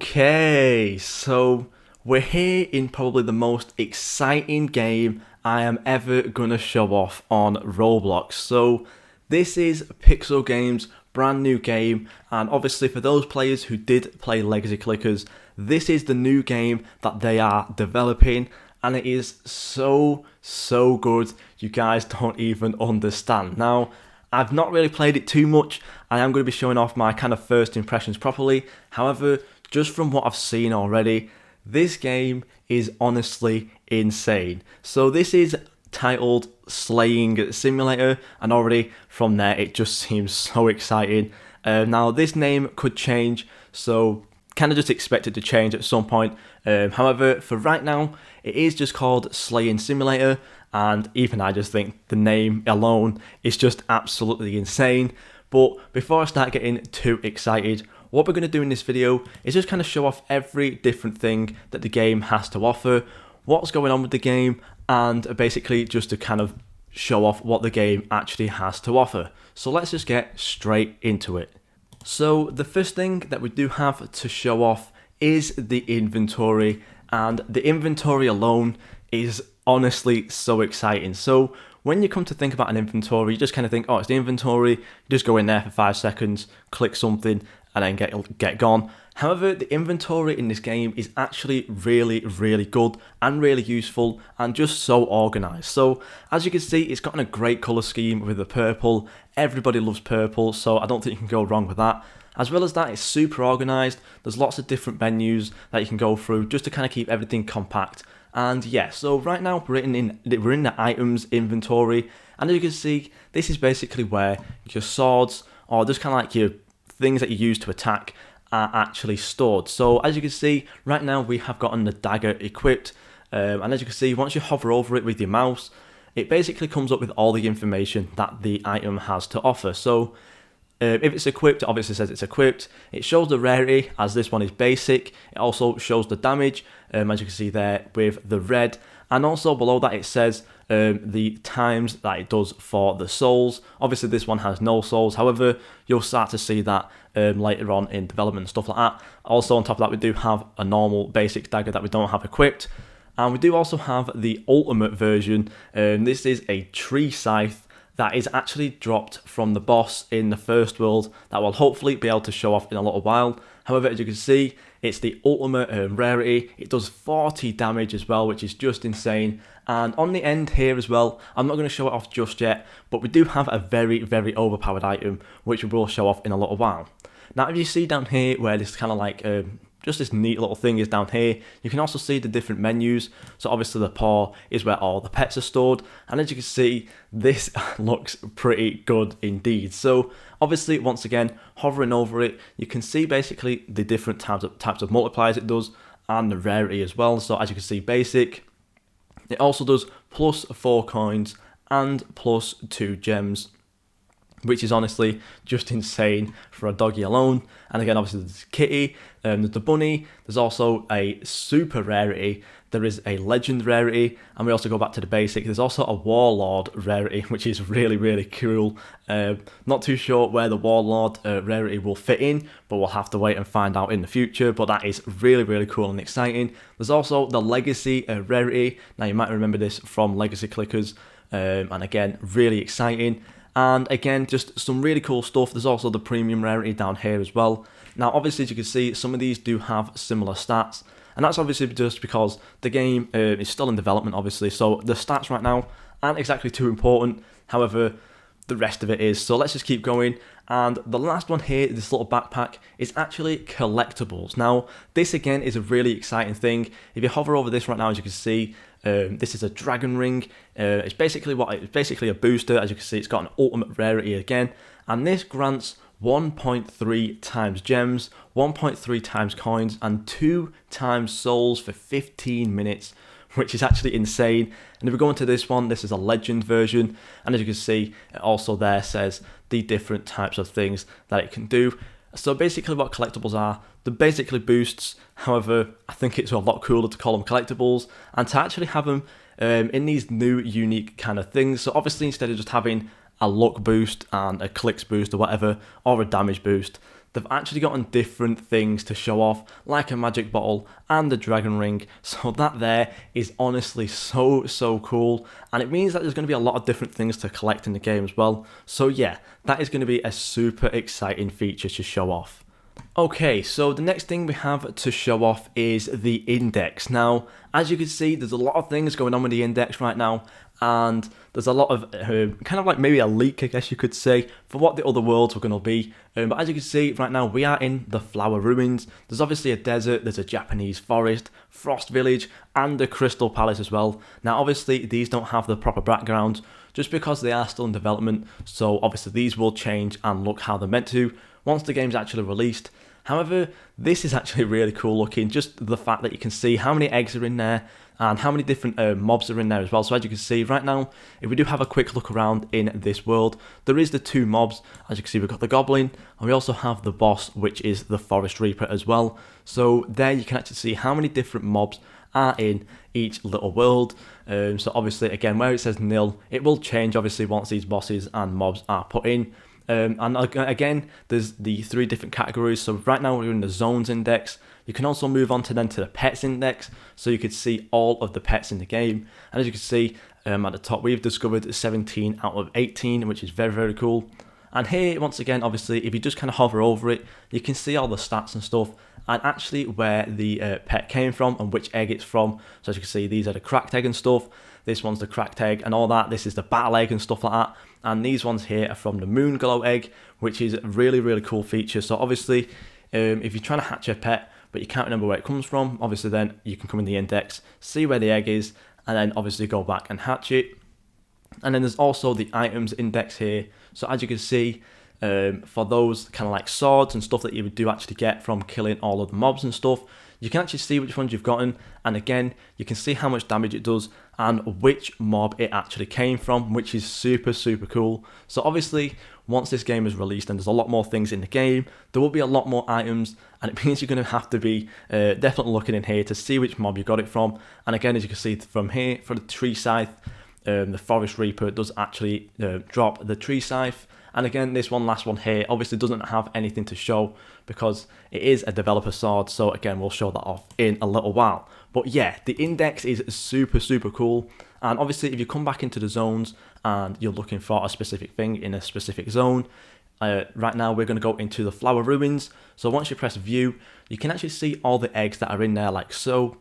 Okay, so we're here in probably the most exciting game I am ever gonna show off on Roblox. So this is Pixxel Games' brand new game, and obviously for those players who did play Legacy Clickers, this is the new game that they are developing, and it is so good you guys don't even understand. Now, I've not really played it too much. I am going to be showing off my kind of first impressions properly. However, just from what I've seen already, this game is honestly insane. So this is titled Slaying Simulator, and already from there it just seems so exciting. Now this name could change, so kind of just expect it to change at some point. However, for right now, it is just called Slaying Simulator, and even I just think the name alone is just absolutely insane. But before I start getting too excited, what we're going to do in this video is just kind of show off every different thing that the game has to offer, what's going on with the game, and basically just to kind of show off what the game actually has to offer. So let's just get straight into it. So the first thing that we do have to show off is the inventory, and the inventory alone is honestly so exciting. So when you come to think about an inventory, you just kind of think, oh, it's the inventory, you just go in there for 5 seconds, click something, and then get gone. However, the inventory in this game is actually really good and really useful and just so organized. So as you can see, it's gotten a great color scheme with the purple. Everybody loves purple, so I don't think you can go wrong with that. As well as that, it's super organized. There's lots of different menus that you can go through just to kind of keep everything compact. And yeah, so right now we're in the items inventory, and as you can see, this is basically where your swords or just kind of like your things that you use to attack are actually stored. So as you can see, right now we have gotten the dagger equipped, and as you can see, once you hover over it with your mouse, it basically comes up with all the information that the item has to offer. So if it's equipped, it obviously says it's equipped. It shows the rarity, as this one is basic. It also shows the damage, as you can see there with the red. And also below that it says the times that it does for the souls. Obviously this one has no souls. However, you'll start to see that later on in development and stuff like that. Also on top of that, we do have a normal basic dagger that we don't have equipped. And we do also have the ultimate version. This is a tree scythe that is actually dropped from the boss in the first world that we'll hopefully be able to show off in a little while. However, as you can see, it's the ultimate rarity. It does 40 damage as well, which is just insane. And on the end here as well, I'm not going to show it off just yet, but we do have a very overpowered item, which we will show off in a little while. Now, if you see down here where this kind of like just this neat little thing is down here, you can also see the different menus. So obviously the paw is where all the pets are stored, and as you can see, this looks pretty good indeed. So obviously, once again, hovering over it, you can see basically the different types of multipliers it does, and the rarity as well. So as you can see, basic, it also does +4 coins and +2 gems, which is honestly just insane for a doggy alone. And again, obviously there's Kitty, there's the bunny, there's also a super rarity, there is a legend rarity, and we also go back to the basic. There's also a warlord rarity, which is really cool. Not too sure where the warlord rarity will fit in, but we'll have to wait and find out in the future. But that is really cool and exciting. There's also the legacy rarity. Now you might remember this from Legacy Clickers, and again, really exciting. And again, just some really cool stuff. There's also the premium rarity down here as well. Now, obviously, as you can see, some of these do have similar stats. And that's obviously just because the game is still in development, obviously. So the stats right now aren't exactly too important. However, the rest of it is. So let's just keep going. And the last one here, this little backpack, is actually collectibles. Now, this again is a really exciting thing. If you hover over this right now, as you can see, this is a dragon ring. It's basically a booster. As you can see, it's got an ultimate rarity again, and this grants 1.3 times gems, 1.3 times coins, and 2 times souls for 15 minutes, which is actually insane. And if we go into this one, this is a legend version, and as you can see, it also there says the different types of things that it can do. So basically what collectibles are, they're basically boosts. However, I think it's a lot cooler to call them collectibles and to actually have them in these new unique kind of things. So obviously, instead of just having a luck boost and a clicks boost or whatever, or a damage boost, they've actually gotten different things to show off, like a magic bottle and a dragon ring. So that there is honestly so cool, and it means that there's going to be a lot of different things to collect in the game as well. So yeah, that is going to be a super exciting feature to show off. Okay, so the next thing we have to show off is the index. Now, as you can see, there's a lot of things going on with the index right now, and there's a lot of kind of like maybe a leak, I guess you could say, for what the other worlds were going to be. But as you can see, right now we are in the Flower Ruins. There's obviously a desert, there's a Japanese forest, Frost Village, and a Crystal Palace as well. Now, obviously, these don't have the proper backgrounds, just because they are still in development, so obviously these will change and look how they're meant to once the game's actually released. However, this is actually really cool looking, just the fact that you can see how many eggs are in there and how many different mobs are in there as well. So as you can see right now, if we do have a quick look around in this world, there is the two mobs. As you can see, we've got the goblin, and we also have the boss, which is the forest reaper as well. So there you can actually see how many different mobs are in each little world. So obviously, again, where it says nil, it will change obviously once these bosses and mobs are put in. And again, there's the 3 different categories. So right now we're in the zones index. You can also move on to the pets index, so you could see all of the pets in the game. And as you can see at the top, we've discovered 17 out of 18, which is very cool. And here, once again, obviously, if you just kind of hover over it, you can see all the stats and stuff, and actually where the pet came from and which egg it's from. So as you can see, these are the cracked egg and stuff. This one's the cracked egg and all that. This is the battle egg and stuff like that. And these ones here are from the moon glow egg, which is a really cool feature. So obviously, if you're trying to hatch a pet, but you can't remember where it comes from, obviously then you can come in the index, see where the egg is, and then obviously go back and hatch it. And then there's also the items index here. So as you can see, for those kind of like swords and stuff that you do actually get from killing all of the mobs and stuff, you can actually see which ones you've gotten, and again, you can see how much damage it does and which mob it actually came from, which is super cool. So obviously, once this game is released and there's a lot more things in the game, there will be a lot more items, and it means you're going to have to be definitely looking in here to see which mob you got it from. And again, as you can see from here, for the tree scythe, the forest reaper does actually drop the tree scythe. And again, this last one here obviously doesn't have anything to show because it is a developer sword. So again, we'll show that off in a little while. But yeah, the index is super cool. And obviously, if you come back into the zones and you're looking for a specific thing in a specific zone, right now we're going to go into the Flower Ruins. So once you press view, you can actually see all the eggs that are in there like so.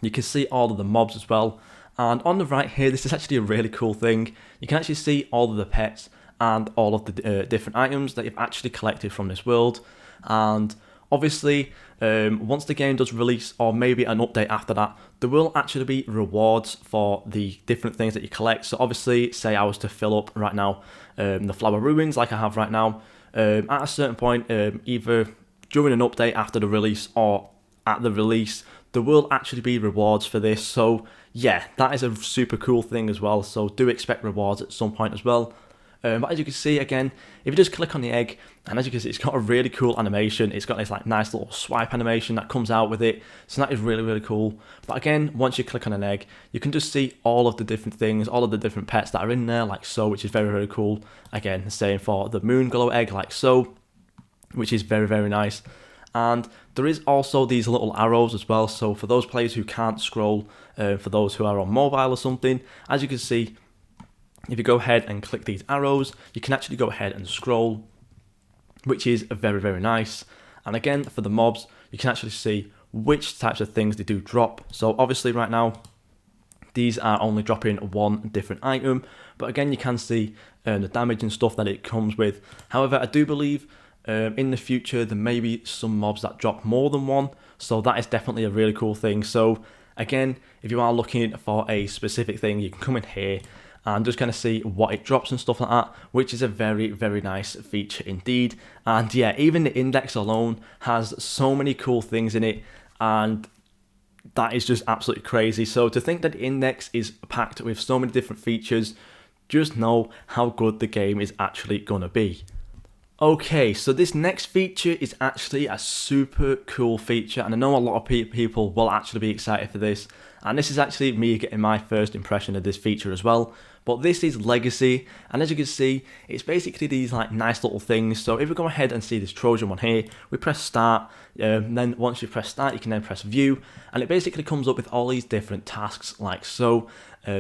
You can see all of the mobs as well. And on the right here, this is actually a really cool thing. You can actually see all of the pets and all of the different items that you've actually collected from this world. And obviously, once the game does release, or maybe an update after that, there will actually be rewards for the different things that you collect. So obviously, say I was to fill up right now the Flower Ruins like I have right now, at a certain point, either during an update after the release or at the release, there will actually be rewards for this. So yeah, that is a super cool thing as well. So do expect rewards at some point as well. But as you can see, again, if you just click on the egg, and as you can see, it's got a really cool animation. It's got this like nice little swipe animation that comes out with it. So that is really cool. But again, once you click on an egg, you can just see all of the different things, all of the different pets that are in there, like so, which is very cool. Again, the same for the moon glow egg, like so, which is very nice. And there is also these little arrows as well. So for those players who can't scroll, for those who are on mobile or something, as you can see, if you go ahead and click these arrows, you can actually go ahead and scroll, which is very nice. And again, for the mobs, you can actually see which types of things they do drop. So obviously right now, these are only dropping one different item, but again, you can see the damage and stuff that it comes with. However, I do believe in the future, there may be some mobs that drop more than one, so that is definitely a really cool thing. So again, if you are looking for a specific thing, you can come in here and just kind of see what it drops and stuff like that, which is a very nice feature indeed. And yeah, even the index alone has so many cool things in it, and that is just absolutely crazy. So to think that the index is packed with so many different features, just know how good the game is actually gonna be. Okay, so this next feature is actually a super cool feature, and I know a lot of people will actually be excited for this, and this is actually me getting my first impression of this feature as well. But this is Legacy, and as you can see, it's basically these like nice little things. So if we go ahead and see this Trojan one here, we press start, then once you press start, you can then press view, and it basically comes up with all these different tasks like so.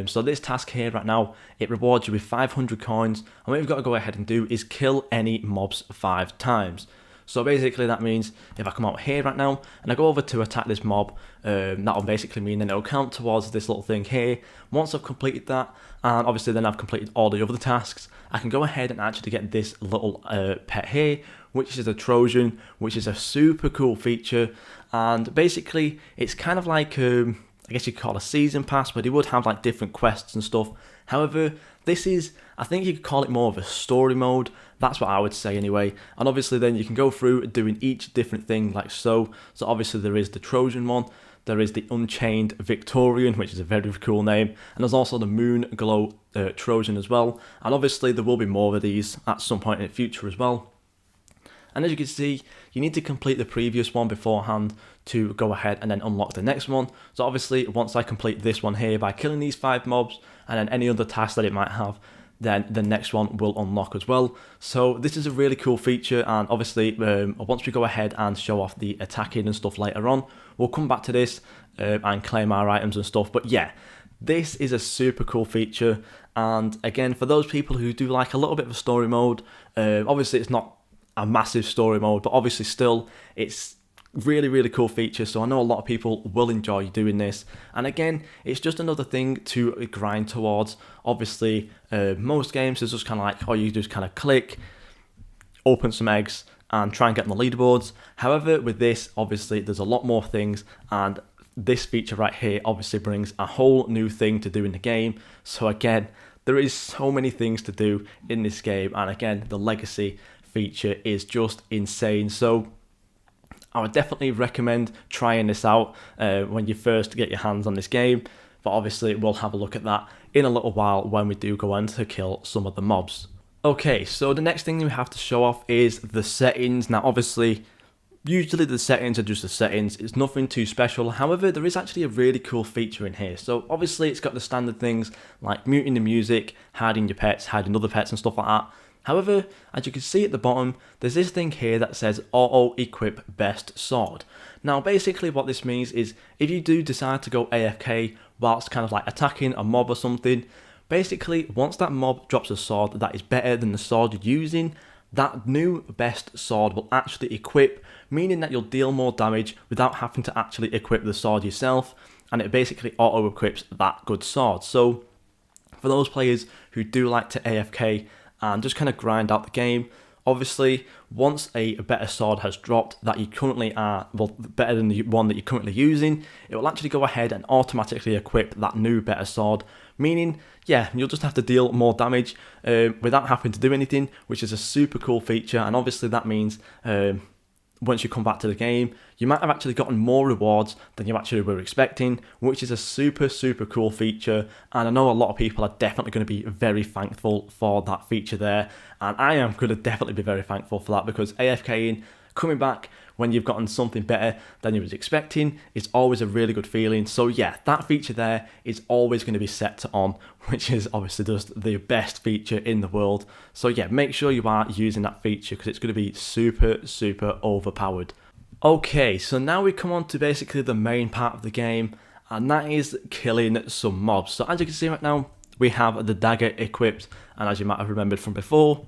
So this task here right now, it rewards you with 500 coins, and what you've got to go ahead and do is kill any mobs 5 times. So basically that means if I come out here right now and I go over to attack this mob, that'll basically mean that it'll count towards this little thing here. Once I've completed that, and obviously then I've completed all the other tasks, I can go ahead and actually get this little pet here, which is a Trojan, which is a super cool feature. And basically it's kind of like I guess you could call it a season pass, but it would have like different quests and stuff. However, this is, I think you could call it more of a story mode. That's what I would say anyway. And obviously then you can go through doing each different thing like so. So obviously there is the Trojan one, there is the Unchained Victorian, which is a very cool name, and there's also the Moon Glow Trojan as well. And obviously there will be more of these at some point in the future as well. And as you can see, you need to complete the previous one beforehand to go ahead and then unlock the next one. So obviously, once I complete this one here by killing these 5 mobs and then any other tasks that it might have, then the next one will unlock as well. So this is a really cool feature, and obviously once we go ahead and show off the attacking and stuff later on, we'll come back to this and claim our items and stuff. But yeah, this is a super cool feature, and again, for those people who do like a little bit of a story mode, obviously it's not a massive story mode, but obviously still it's really cool feature. So I know a lot of people will enjoy doing this, and again, it's just another thing to grind towards. Obviously most games is just kind of like, oh, you just kind of click, open some eggs and try and get on the leaderboards. However, with this, obviously there's a lot more things, and this feature right here obviously brings a whole new thing to do in the game. So again, there is so many things to do in this game, and again, the Legacy feature is just insane. So I would definitely recommend trying this out when you first get your hands on this game, but obviously we'll have a look at that in a little while when we do go on to kill some of the mobs. Okay, so the next thing we have to show off is the settings. Now obviously usually the settings are just the settings, it's nothing too special. However, there is actually a really cool feature in here. So obviously it's got the standard things like muting the music, hiding your pets, hiding other pets and stuff like that. However, as you can see at the bottom, there's this thing here that says auto equip best sword. Now basically what this means is if you do decide to go AFK whilst kind of like attacking a mob or something, basically once that mob drops a sword that is better than the sword you're using, that new best sword will actually equip, meaning that you'll deal more damage without having to actually equip the sword yourself, and it basically auto equips that good sword. So for those players who do like to AFK and just kind of grind out the game, obviously once a better sword has dropped that you currently are, well, better than the one that you're currently using, it will actually go ahead and automatically equip that new better sword, meaning yeah, you'll just have to deal more damage without having to do anything, which is a super cool feature. And obviously that means once you come back to the game, you might have actually gotten more rewards than you actually were expecting, which is a super cool feature. And I know a lot of people are definitely going to be very thankful for that feature there, and I am going to definitely be very thankful for that, because AFKing, coming back when you've gotten something better than you was expecting, is always a really good feeling. So yeah, that feature there is always going to be set to on, which is obviously just the best feature in the world. So yeah, make sure you are using that feature, because it's going to be super overpowered. Okay, so now we come on to basically the main part of the game, and that is killing some mobs. So as you can see right now, we have the dagger equipped, and as you might have remembered from before,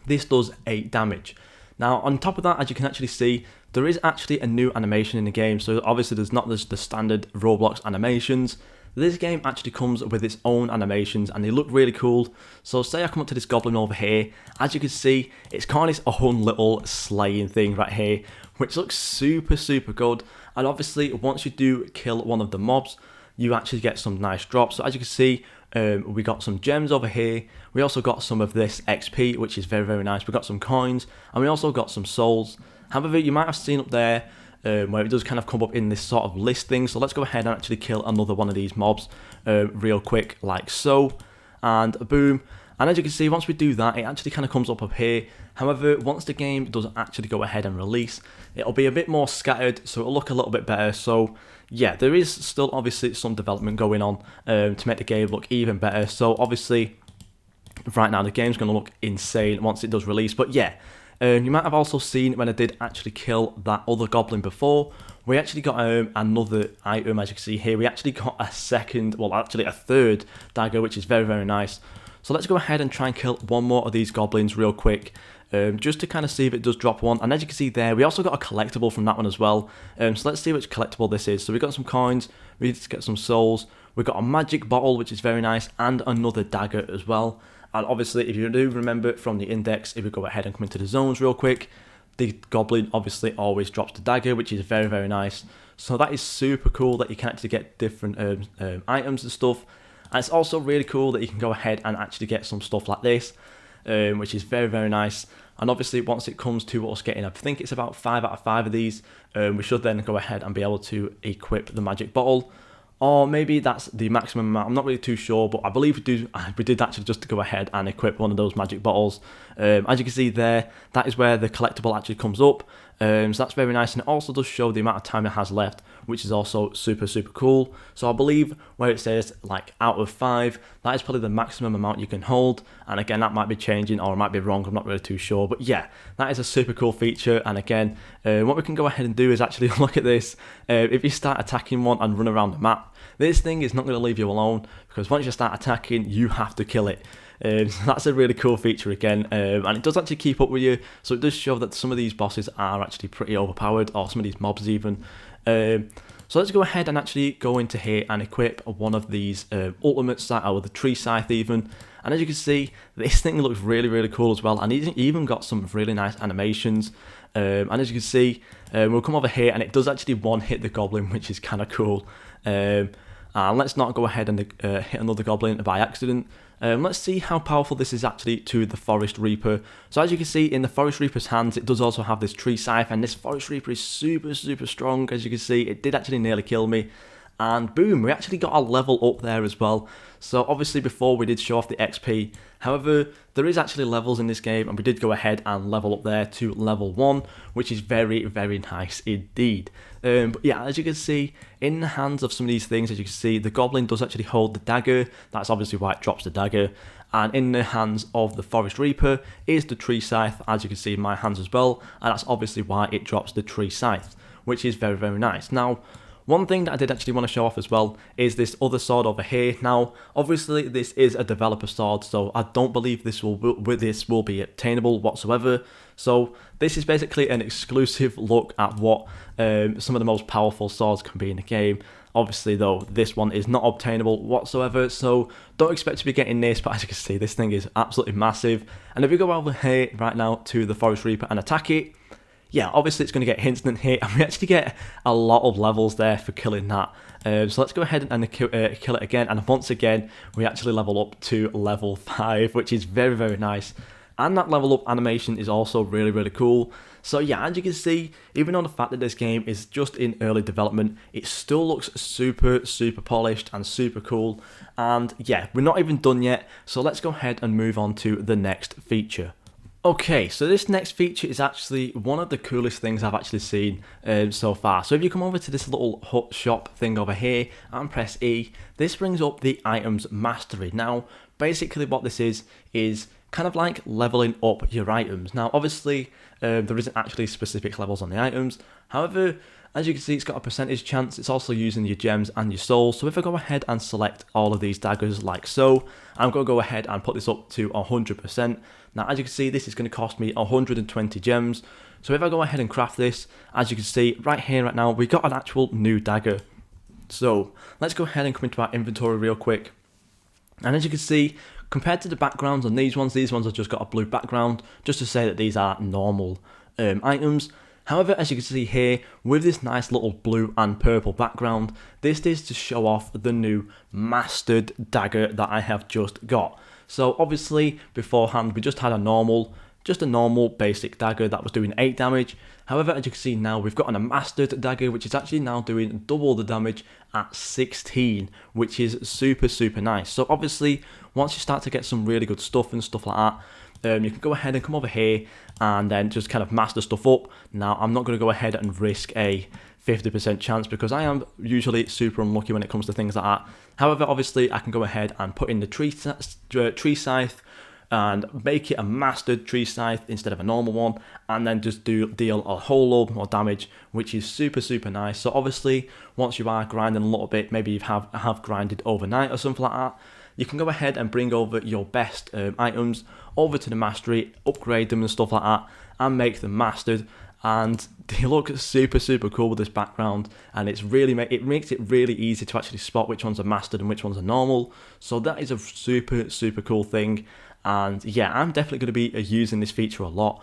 this does 8 damage. Now on top of that, as you can actually see, there is actually a new animation in the game. So obviously there's not just the standard Roblox animations. This game actually comes with its own animations, and they look really cool. So say I come up to this goblin over here, as you can see, it's kind of its own little slaying thing right here, which looks super good. And obviously once you do kill one of the mobs, you actually get some nice drops. So as you can see, we got some gems over here. We also got some of this XP, which is very nice. We got some coins, and we also got some souls. However, you might have seen up there where it does kind of come up in this sort of list thing. So let's go ahead and actually kill another one of these mobs real quick, like so, and boom. And as you can see, once we do that, it actually kind of comes up here. However, once the game does actually go ahead and release, it'll be a bit more scattered, so it'll look a little bit better. So yeah, there is still obviously some development going on to make the game look even better. So obviously, right now the game's going to look insane once it does release. But yeah, you might have also seen when I did actually kill that other goblin before, we actually got another item. As you can see here, we actually got a second, well actually a third dagger, which is very, very nice. So let's go ahead and try and kill one more of these goblins real quick, just to kind of see if it does drop one. And as you can see there, we also got a collectible from that one as well. So let's see which collectible this is. So we got some coins, we need to get some souls, we got a magic bottle, which is very nice, and another dagger as well. And obviously, if you do remember from the index, if we go ahead and come into the zones real quick, the goblin obviously always drops the dagger, which is very, very nice. So that is super cool that you can actually get different items and stuff. And it's also really cool that you can go ahead and actually get some stuff like this, which is very, very nice. And obviously, once it comes to us getting, I think it's about 5 out of 5 of these, we should then go ahead and be able to equip the magic bottle. Or maybe that's the maximum amount. I'm not really too sure, but I believe we did actually just go ahead and equip one of those magic bottles. As you can see there, that is where the collectible actually comes up. So that's very nice, and it also does show the amount of time it has left, which is also super, super cool. So I believe where it says like out of 5, that is probably the maximum amount you can hold. And again, that might be changing or it might be wrong, I'm not really too sure. But yeah, that is a super cool feature. And again, what we can go ahead and do is actually look at this. If you start attacking one and run around the map, this thing is not going to leave you alone, because once you start attacking, you have to kill it. So that's a really cool feature again, and it does actually keep up with you, so it does show that some of these bosses are actually pretty overpowered, or some of these mobs even. So let's go ahead and actually go into here and equip one of these ultimate scythe, or the tree scythe even. And as you can see, this thing looks really, really cool as well, and it's even got some really nice animations. And as you can see, we'll come over here, and it does actually one-hit the goblin, which is kind of cool. And let's not go ahead and hit another goblin by accident. Let's see how powerful this is actually to the Forest Reaper. So as you can see, in the Forest Reaper's hands, it does also have this tree scythe, and this Forest Reaper is super, super strong. As you can see, it did actually nearly kill me. And boom, we actually got a level up there as well. So obviously before we did show off the XP. However, there is actually levels in this game, and we did go ahead and level up there to level 1, which is very, very nice indeed. But yeah, as you can see, in the hands of some of these things, as you can see, the goblin does actually hold the dagger. That's obviously why it drops the dagger. And in the hands of the Forest Reaper is the tree scythe, as you can see in my hands as well. And that's obviously why it drops the tree scythe, which is very, very nice. Now, one thing that I did actually want to show off as well is this other sword over here. Now, obviously, this is a developer sword, so I don't believe this will be obtainable whatsoever. So this is basically an exclusive look at what some of the most powerful swords can be in the game. Obviously, though, this one is not obtainable whatsoever, so don't expect to be getting this, but as you can see, this thing is absolutely massive. And if we go over here right now to the Forest Reaper and attack it, yeah, obviously it's going to get instant hit, and we actually get a lot of levels there for killing that. So let's go ahead and kill it again, and once again, we actually level up to level 5, which is very, very nice. And that level up animation is also really, really cool. So yeah, as you can see, even on the fact that this game is just in early development, it still looks super, super polished and super cool. And yeah, we're not even done yet, so let's go ahead and move on to the next feature. Okay, so this next feature is actually one of the coolest things I've actually seen so far. So if you come over to this little hut shop thing over here and press E, this brings up the items mastery. Now, basically what this is kind of like leveling up your items. Now, obviously, there isn't actually specific levels on the items. However, as you can see, it's got a percentage chance. It's also using your gems and your souls. So if I go ahead and select all of these daggers like so, I'm going to go ahead and put this up to 100%. Now, as you can see, this is going to cost me 120 gems. So if I go ahead and craft this, as you can see right here, right now, we got an actual new dagger. So let's go ahead and come into our inventory real quick. And as you can see, compared to the backgrounds on these ones have just got a blue background, just to say that these are normal items. However, as you can see here, with this nice little blue and purple background, this is to show off the new mastered dagger that I have just got. So obviously, beforehand, we just had a normal just a normal basic dagger that was doing 8 damage. However, as you can see now, we've got a mastered dagger, which is actually now doing double the damage at 16, which is super nice. So obviously, once you start to get some really good stuff and stuff like that, you can go ahead and come over here and then just kind of master stuff up. Now, I'm not going to go ahead and risk a 50% chance because I am usually super unlucky when it comes to things like that. However, obviously, I can go ahead and put in the tree scythe and make it a mastered tree scythe instead of a normal one, and then just deal a whole lot more damage, which is super nice. So obviously, once you are grinding a little bit, maybe you have grinded overnight or something like that, you can go ahead and bring over your best items over to the mastery, upgrade them and stuff like that, and make them mastered. And they look super cool with this background, and it makes it really easy to actually spot which ones are mastered and which ones are normal. So that is a super cool thing. And yeah, I'm definitely going to be using this feature a lot.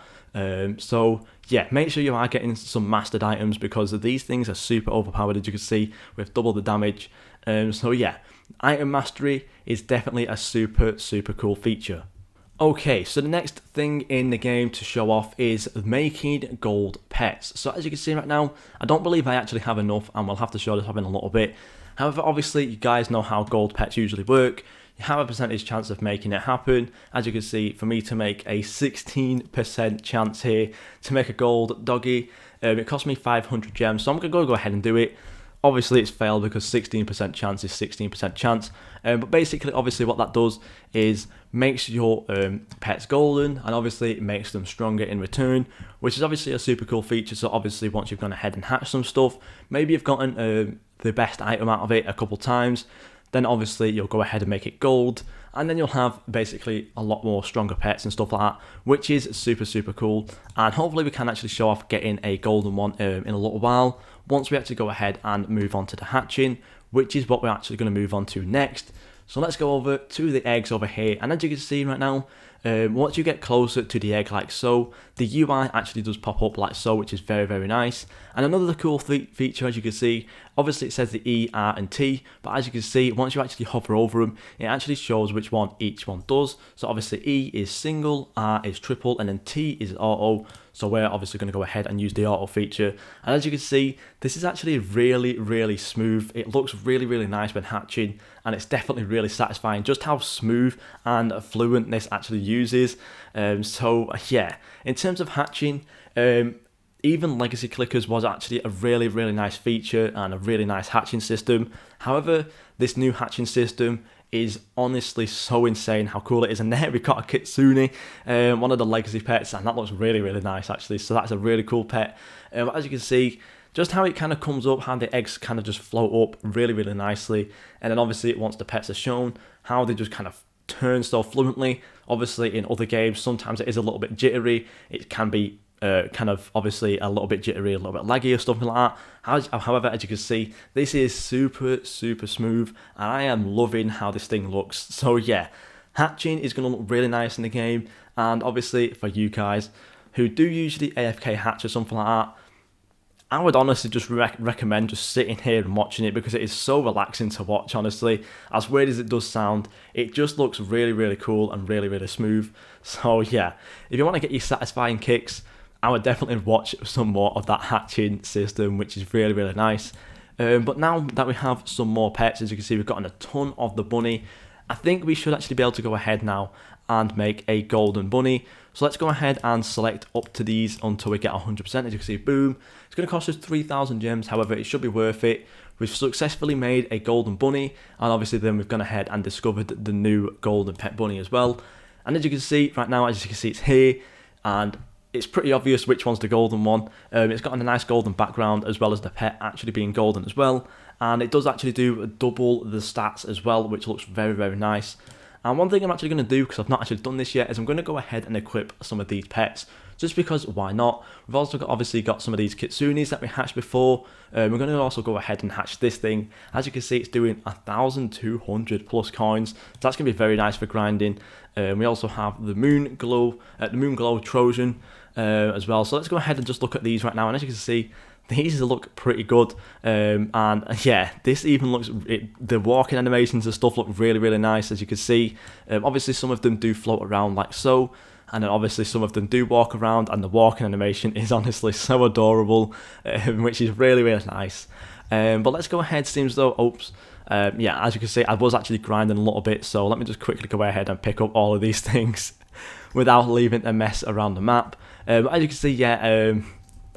So yeah, make sure you are getting some mastered items because these things are super overpowered, as you can see, with double the damage. So yeah, item mastery is definitely a super cool feature. Okay, so the next thing in the game to show off is making gold pets. So as you can see right now, I don't believe I actually have enough, and we'll have to show this off in a little bit. However, obviously, you guys know how gold pets usually work. You have a percentage chance of making it happen. As you can see, for me to make a 16% chance here to make a gold doggy, it cost me 500 gems, so I'm going to go ahead and do it. Obviously, it's failed because 16% chance is 16% chance. But basically, obviously, what that does is makes your pets golden, and obviously, it makes them stronger in return, which is obviously a super cool feature. So obviously, once you've gone ahead and hatched some stuff, maybe you've gotten the best item out of it a couple times, then obviously you'll go ahead and make it gold, and then you'll have basically a lot more stronger pets and stuff like that, which is super cool. And hopefully we can actually show off getting a golden one in a little while, once we actually go ahead and move on to the hatching, which is what we're actually going to move on to next. So let's go over to the eggs over here, and as you can see right now, once you get closer to the egg like so, the UI actually does pop up like so, which is very nice. And another cool feature, as you can see, obviously it says the E, R and T, but as you can see, once you actually hover over them, it actually shows which one each one does. So obviously E is single, R is triple, and then T is auto. So we're obviously going to go ahead and use the auto feature. And as you can see, this is actually really smooth. It looks really nice when hatching, and it's definitely really satisfying just how smooth and fluent this actually uses. So yeah, in terms of hatching, even legacy clickers was actually a really nice feature and a really nice hatching system. However, this new hatching system is honestly so insane how cool it is. And there we got a Kitsune, one of the legacy pets, and that looks really nice actually. So that's a really cool pet. As you can see, just how it kind of comes up, how the eggs kind of just float up really nicely. And then obviously once the pets are shown, how they just kind of turn so fluently. Obviously in other games, sometimes it is a little bit jittery. It can be kind of obviously a little bit jittery, a little bit laggy or something like that. However, as you can see, this is super smooth, and I am loving how this thing looks. So yeah, hatching is going to look really nice in the game, and obviously for you guys who do usually AFK hatch or something like that, I would honestly just recommend just sitting here and watching it, because it is so relaxing to watch, honestly. As weird as it does sound, it just looks really cool and really smooth. So yeah, if you want to get your satisfying kicks, I would definitely watch some more of that hatching system, which is really nice. But now that we have some more pets, as you can see, we've gotten a ton of the bunny. I think we should actually be able to go ahead now and make a golden bunny. So let's go ahead and select up to these until we get 100%. As you can see, boom. It's going to cost us 3,000 gems. However, it should be worth it. We've successfully made a golden bunny, and obviously then we've gone ahead and discovered the new golden pet bunny as well. And as you can see right now, as you can see, it's here, and it's pretty obvious which one's the golden one. It's got a nice golden background, as well as the pet actually being golden as well. And it does actually do double the stats as well, which looks very nice. And one thing I'm actually going to do, because I've not actually done this yet, is I'm going to go ahead and equip some of these pets. Just because, why not? We've also obviously got some of these Kitsunes that we hatched before. We're going to also go ahead and hatch this thing. As you can see, it's doing 1,200 plus coins. So that's going to be very nice for grinding. We also have the Moon Glow Trojan as well. So let's go ahead and just look at these right now. And as you can see, these look pretty good. And yeah, this even looks, the walking animations and stuff look really nice, as you can see. Obviously, some of them do float around like so. and then obviously some of them do walk around, and the walking animation is honestly so adorable, which is really nice. But let's go ahead, seems though, yeah, as you can see, I was actually grinding a little bit, so let me just quickly go ahead and pick up all of these things without leaving a mess around the map. As you can see, yeah,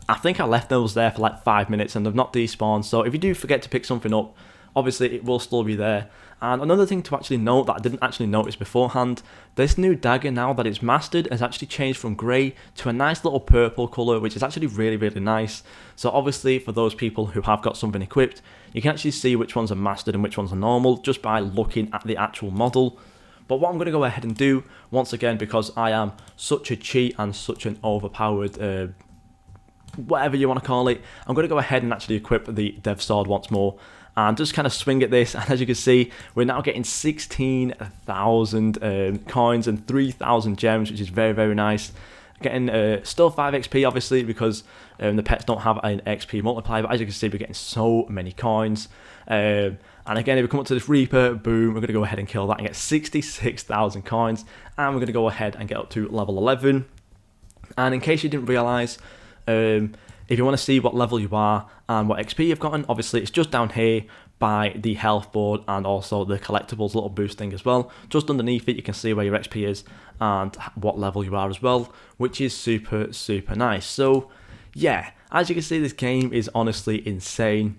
I think I left those there for like 5 minutes and they've not despawned, so if you do forget to pick something up, obviously it will still be there. And another thing to actually note that I didn't actually notice beforehand, this new dagger, now that it's mastered, has actually changed from grey to a nice little purple colour, which is actually really nice. So obviously for those people who have got something equipped, you can actually see which ones are mastered and which ones are normal just by looking at the actual model. But what I'm going to go ahead and do, once again, because I am such a cheat and such an overpowered, whatever you want to call it, I'm going to go ahead and actually equip the Dev Sword once more and just kind of swing at this. And as you can see, we're now getting 16,000 coins and 3,000 gems, which is very nice. Getting still 5 XP obviously, because the pets don't have an XP multiplier, but as you can see, we're getting so many coins. And again, if we come up to this Reaper, boom, we're going to go ahead and kill that and get 66,000 coins, and we're going to go ahead and get up to level 11. And in case you didn't realise, if you want to see what level you are and what XP you've gotten, obviously it's just down here by the health board and also the collectibles little boost thing as well. Just underneath it you can see where your XP is and what level you are as well, which is super nice. So yeah, as you can see, this game is honestly insane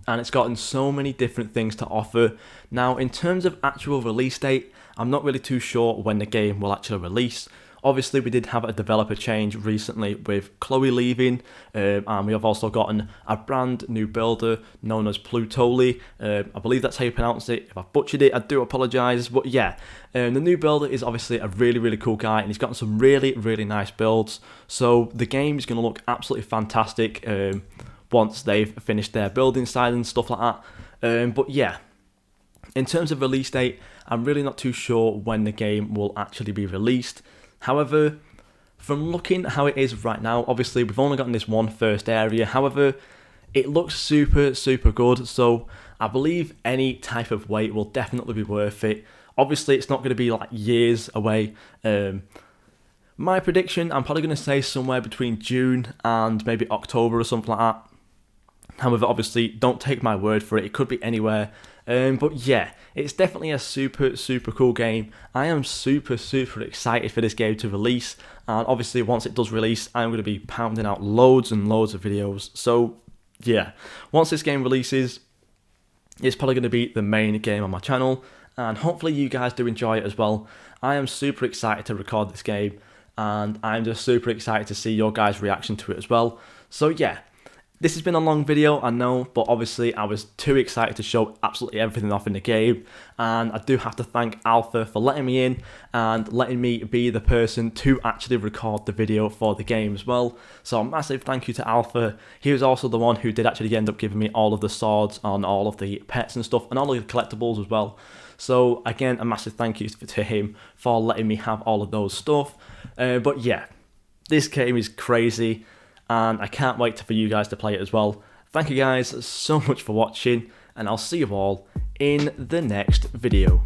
and it's gotten so many different things to offer. Now in terms of actual release date, I'm not really too sure when the game will actually release. Obviously, we did have a developer change recently with Chloe leaving, and we have also gotten a brand new builder known as Plutoli. I believe that's how you pronounce it. If I've butchered it, I do apologise. But yeah, the new builder is obviously a really cool guy, and he's gotten some really nice builds. So the game is going to look absolutely fantastic once they've finished their building side and stuff like that. But yeah, in terms of release date, I'm really not too sure when the game will actually be released. However, from looking at how it is right now, obviously we've only gotten this one first area. However, it looks super good, so I believe any type of wait will definitely be worth it. Obviously, it's not going to be like years away. My prediction, I'm probably going to say somewhere between June and maybe October or something like that. However, obviously, don't take my word for it. It could be anywhere. But yeah, it's definitely a super cool game. I am super excited for this game to release. And obviously, once it does release, I'm going to be pounding out loads and loads of videos. So yeah, once this game releases, it's probably going to be the main game on my channel. And hopefully you guys do enjoy it as well. I am super excited to record this game. And I'm just super excited to see your guys' reaction to it as well. So yeah. This has been a long video, I know, but obviously I was too excited to show absolutely everything off in the game, and I do have to thank Alpha for letting me in and letting me be the person to actually record the video for the game as well. So a massive thank you to Alpha. He was also the one who did actually end up giving me all of the swords on all of the pets and stuff, and all of the collectibles as well. So again, a massive thank you to him for letting me have all of those stuff. But yeah, this game is crazy. And I can't wait for you guys to play it as well. Thank you guys so much for watching, and I'll see you all in the next video.